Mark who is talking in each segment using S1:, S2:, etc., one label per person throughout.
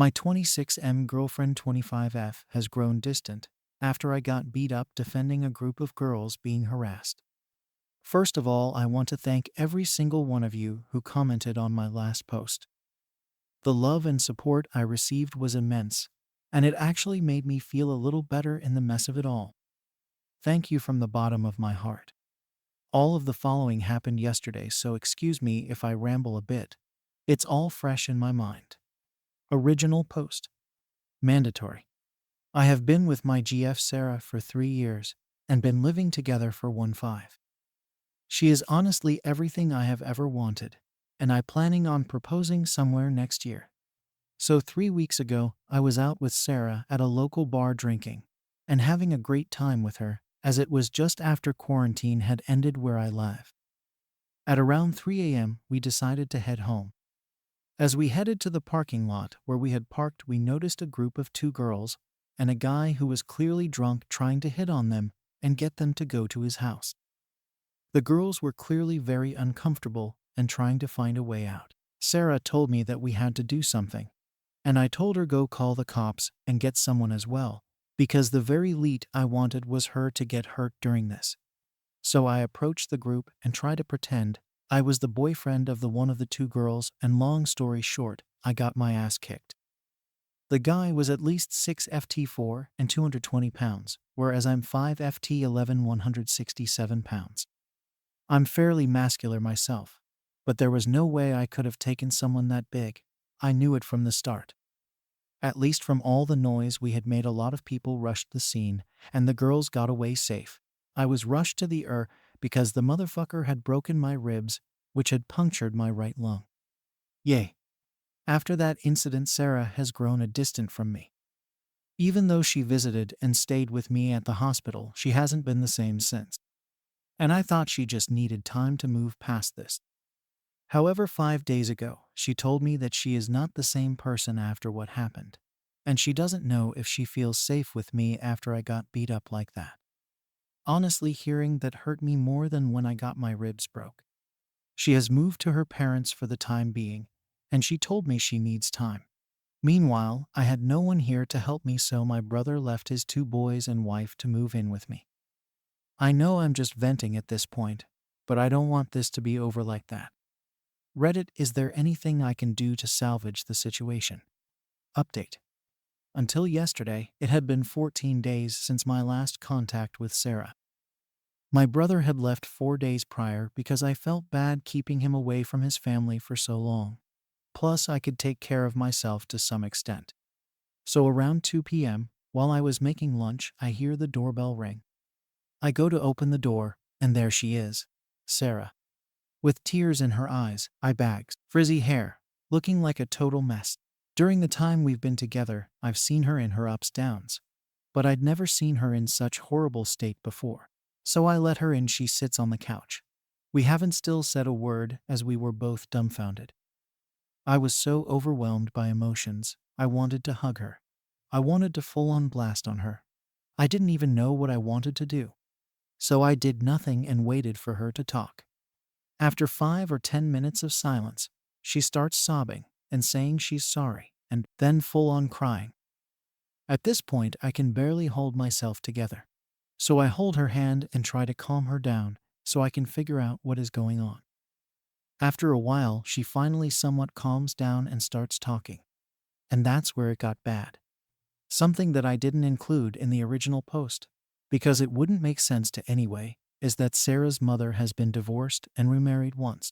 S1: My 26M girlfriend 25F has grown distant after I got beat up defending a group of girls being harassed. First of all, I want to thank every single one of you who commented on my last post. The love and support I received was immense, and it actually made me feel a little better in the mess of it all. Thank you from the bottom of my heart. All of the following happened yesterday, so excuse me if I ramble a bit. It's all fresh in my mind. Original post. Mandatory. I have been with my GF Sarah for 3 years and been living together for 1.5. She is honestly everything I have ever wanted, and I planning on proposing somewhere next year. So 3 weeks ago, I was out with Sarah at a local bar drinking and having a great time with her, as it was just after quarantine had ended where I live. At around 3 a.m., we decided to head home. As we headed to the parking lot where we had parked, we noticed a group of 2 girls and a guy who was clearly drunk trying to hit on them and get them to go to his house. The girls were clearly very uncomfortable and trying to find a way out. Sarah told me that we had to do something, and I told her go call the cops and get someone as well, because the very least I wanted was her to get hurt during this. So I approached the group and tried to pretend I was the boyfriend of one of the 2 girls, and long story short, I got my ass kicked. The guy was at least 6'4" and 220 pounds, whereas I'm 5'11", 167 pounds. I'm fairly muscular myself, but there was no way I could have taken someone that big. I knew it from the start. At least from all the noise we had made, a lot of people rushed the scene, and the girls got away safe. I was rushed to the ER because the motherfucker had broken my ribs, which had punctured my right lung. Yay. After that incident, Sarah has grown a distant from me. Even though she visited and stayed with me at the hospital, she hasn't been the same since. And I thought she just needed time to move past this. However, 5 days ago, she told me that she is not the same person after what happened, and she doesn't know if she feels safe with me after I got beat up like that. Honestly, hearing that hurt me more than when I got my ribs broke. She has moved to her parents for the time being, and she told me she needs time. Meanwhile, I had no one here to help me, so my brother left his 2 boys and wife to move in with me. I know I'm just venting at this point, but I don't want this to be over like that. Reddit, is there anything I can do to salvage the situation? Update. Until yesterday, it had been 14 days since my last contact with Sarah. My brother had left 4 days prior because I felt bad keeping him away from his family for so long. Plus, I could take care of myself to some extent. So around 2 p.m., while I was making lunch, I hear the doorbell ring. I go to open the door, and there she is, Sarah. With tears in her eyes, eye bags, frizzy hair, looking like a total mess. During the time we've been together, I've seen her in her ups downs, but I'd never seen her in such horrible state before. So I let her in. She sits on the couch. We haven't still said a word as we were both dumbfounded. I was so overwhelmed by emotions, I wanted to hug her. I wanted to full-on blast on her. I didn't even know what I wanted to do. So I did nothing and waited for her to talk. After 5 or 10 minutes of silence, she starts sobbing and saying she's sorry, and then full-on crying. At this point, I can barely hold myself together. So I hold her hand and try to calm her down so I can figure out what is going on. After a while, she finally somewhat calms down and starts talking. And that's where it got bad. Something that I didn't include in the original post, because it wouldn't make sense to anyway, is that Sarah's mother has been divorced and remarried once.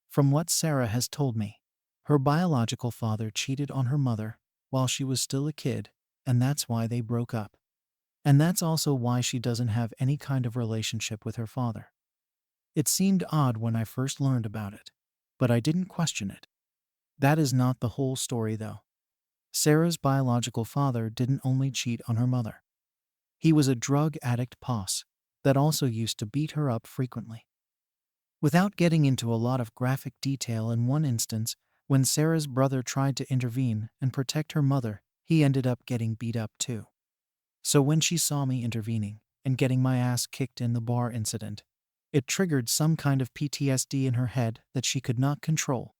S1: From what Sarah has told me, her biological father cheated on her mother while she was still a kid, and that's why they broke up. And that's also why she doesn't have any kind of relationship with her father. It seemed odd when I first learned about it, but I didn't question it. That is not the whole story though. Sarah's biological father didn't only cheat on her mother. He was a drug addict boss that also used to beat her up frequently. Without getting into a lot of graphic detail, in one instance, when Sarah's brother tried to intervene and protect her mother, he ended up getting beat up too. So when she saw me intervening and getting my ass kicked in the bar incident, it triggered some kind of PTSD in her head that she could not control.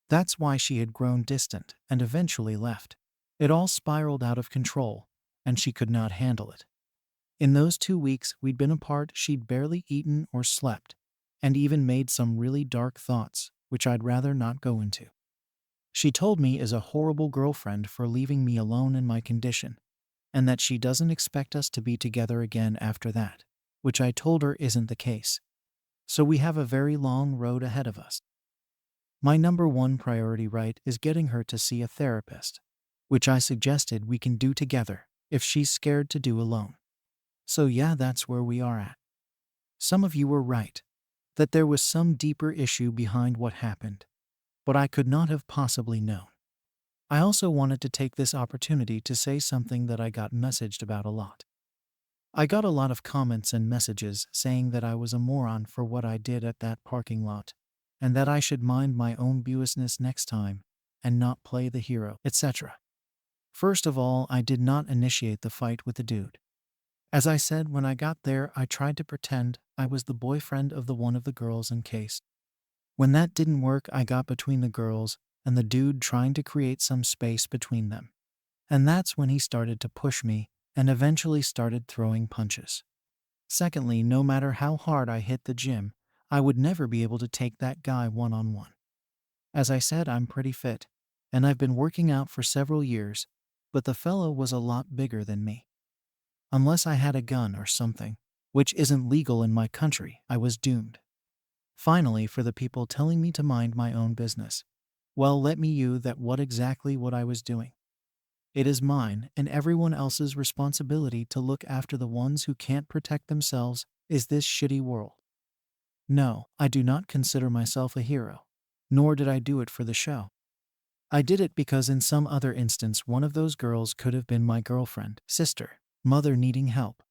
S1: That's why she had grown distant and eventually left. It all spiraled out of control, and she could not handle it. In those 2 weeks we'd been apart, she'd barely eaten or slept, and even made some really dark thoughts, which I'd rather not go into. She told me is a horrible girlfriend for leaving me alone in my condition, and that she doesn't expect us to be together again after that, which I told her isn't the case. So we have a very long road ahead of us. My number one priority right is getting her to see a therapist, which I suggested we can do together if she's scared to do alone. So yeah, that's where we are at. Some of you were right, that there was some deeper issue behind what happened, but I could not have possibly known. I also wanted to take this opportunity to say something that I got messaged about a lot. I got a lot of comments and messages saying that I was a moron for what I did at that parking lot, and that I should mind my own business next time and not play the hero, etc. First of all, I did not initiate the fight with the dude. As I said when I got there, I tried to pretend I was the boyfriend of one of the girls in case. When that didn't work, I got between the girls and the dude trying to create some space between them. And that's when he started to push me and eventually started throwing punches. Secondly, no matter how hard I hit the gym, I would never be able to take that guy one-on-one. As I said, I'm pretty fit, and I've been working out for several years, but the fellow was a lot bigger than me. Unless I had a gun or something, which isn't legal in my country, I was doomed. Finally, for the people telling me to mind my own business, well, let me you that what I was doing. It is mine and everyone else's responsibility to look after the ones who can't protect themselves in this shitty world. No, I do not consider myself a hero, nor did I do it for the show. I did it because in some other instance one of those girls could have been my girlfriend, sister, mother needing help.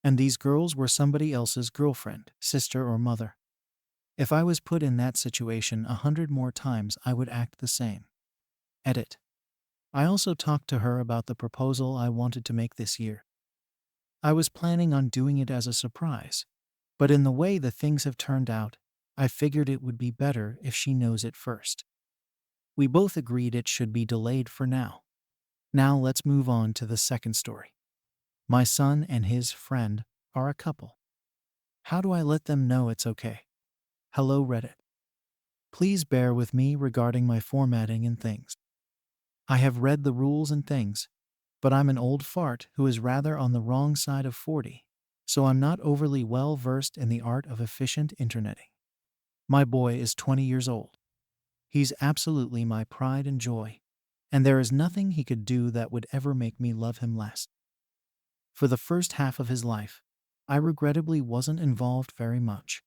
S1: And these girls were somebody else's girlfriend, sister, or mother. If I was put in that situation 100 more times, I would act the same. Edit. I also talked to her about the proposal I wanted to make this year. I was planning on doing it as a surprise, but in the way the things have turned out, I figured it would be better if she knows it first. We both agreed it should be delayed for now. Now let's move on to the second story. My son and his friend are a couple. How do I let them know it's okay? Hello Reddit. Please bear with me regarding my formatting and things. I have read the rules and things, but I'm an old fart who is rather on the wrong side of 40, so I'm not overly well versed in the art of efficient interneting. My boy is 20 years old. He's absolutely my pride and joy, and there is nothing he could do that would ever make me love him less. For the first half of his life, I regrettably wasn't involved very much.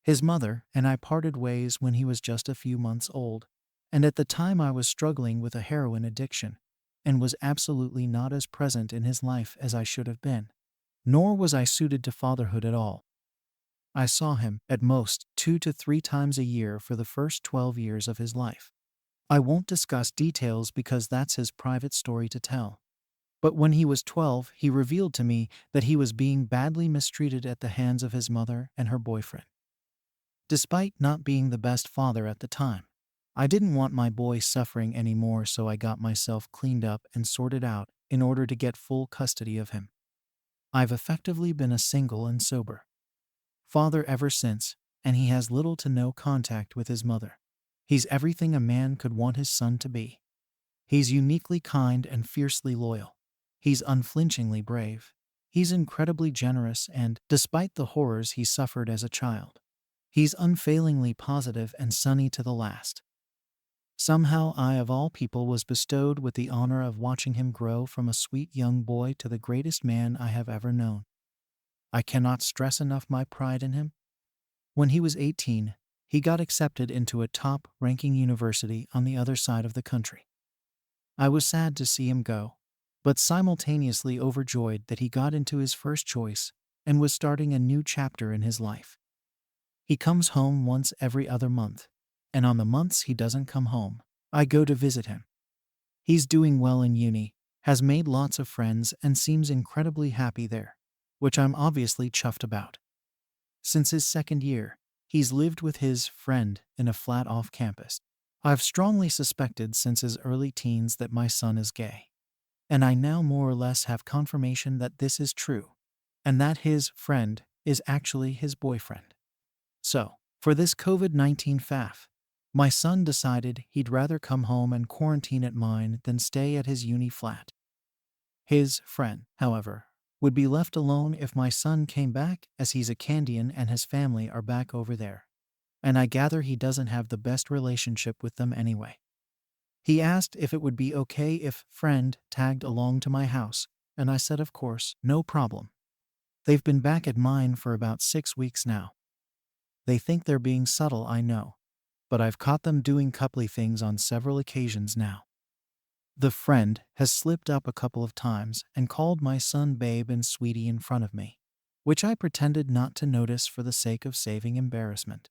S1: His mother and I parted ways when he was just a few months old, and at the time I was struggling with a heroin addiction and was absolutely not as present in his life as I should have been, nor was I suited to fatherhood at all. I saw him, at most, 2 to 3 times a year for the first 12 years of his life. I won't discuss details because that's his private story to tell. But when he was 12, he revealed to me that he was being badly mistreated at the hands of his mother and her boyfriend. Despite not being the best father at the time, I didn't want my boy suffering anymore, so I got myself cleaned up and sorted out in order to get full custody of him. I've effectively been a single and sober father ever since, and he has little to no contact with his mother. He's everything a man could want his son to be. He's uniquely kind and fiercely loyal. He's unflinchingly brave. He's incredibly generous and, despite the horrors he suffered as a child, he's unfailingly positive and sunny to the last. Somehow I, of all people, was bestowed with the honor of watching him grow from a sweet young boy to the greatest man I have ever known. I cannot stress enough my pride in him. When he was 18, he got accepted into a top-ranking university on the other side of the country. I was sad to see him go, but simultaneously overjoyed that he got into his first choice and was starting a new chapter in his life. He comes home once every other month, and on the months he doesn't come home, I go to visit him. He's doing well in uni, has made lots of friends, and seems incredibly happy there, which I'm obviously chuffed about. Since his second year, he's lived with his friend in a flat off campus. I've strongly suspected since his early teens that my son is gay, and I now more or less have confirmation that this is true, and that his friend is actually his boyfriend. So, for this COVID-19 faff, my son decided he'd rather come home and quarantine at mine than stay at his uni flat. His friend, however, would be left alone if my son came back, as he's a Canadian and his family are back over there. And I gather he doesn't have the best relationship with them anyway. He asked if it would be okay if friend tagged along to my house, and I said of course, no problem. They've been back at mine for about 6 weeks now. They think they're being subtle, I know, but I've caught them doing coupley things on several occasions now. The friend has slipped up a couple of times and called my son babe and sweetie in front of me, which I pretended not to notice for the sake of saving embarrassment.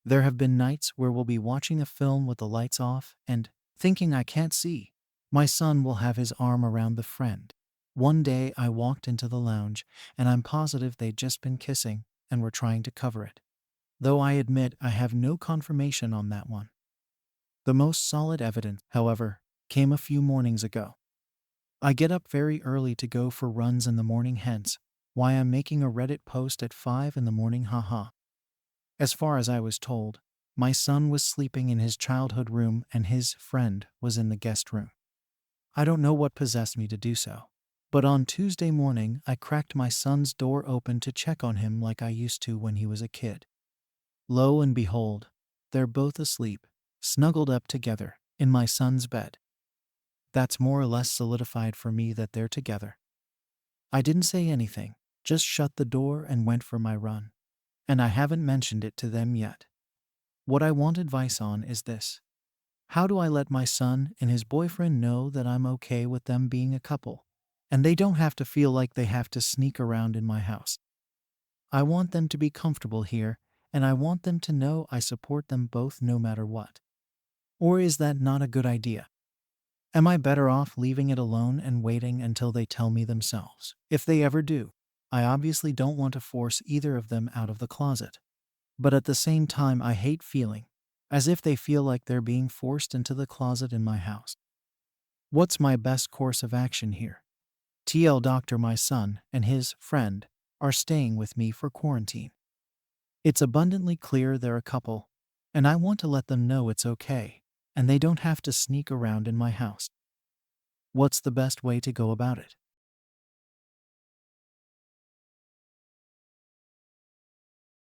S1: There have been nights where we'll be watching a film with the lights off and, thinking I can't see, my son will have his arm around the friend. One day I walked into the lounge and I'm positive they'd just been kissing and were trying to cover it. Though I admit I have no confirmation on that one. The most solid evidence, however, came a few mornings ago. I get up very early to go for runs in the morning, hence why I'm making a Reddit post at 5 in the morning, haha. As far as I was told, my son was sleeping in his childhood room and his friend was in the guest room. I don't know what possessed me to do so, but on Tuesday morning I cracked my son's door open to check on him like I used to when he was a kid. Lo and behold, they're both asleep, snuggled up together, in my son's bed. That's more or less solidified for me that they're together. I didn't say anything, just shut the door and went for my run. And I haven't mentioned it to them yet. What I want advice on is this. How do I let my son and his boyfriend know that I'm okay with them being a couple, and they don't have to feel like they have to sneak around in my house? I want them to be comfortable here, and I want them to know I support them both no matter what. Or is that not a good idea? Am I better off leaving it alone and waiting until they tell me themselves, if they ever do? I obviously don't want to force either of them out of the closet. But at the same time, I hate feeling as if they feel like they're being forced into the closet in my house. What's my best course of action here? TL Doctor, my son and his friend are staying with me for quarantine. It's abundantly clear they're a couple, and I want to let them know it's okay, and they don't have to sneak around in my house. What's the best way to go about it?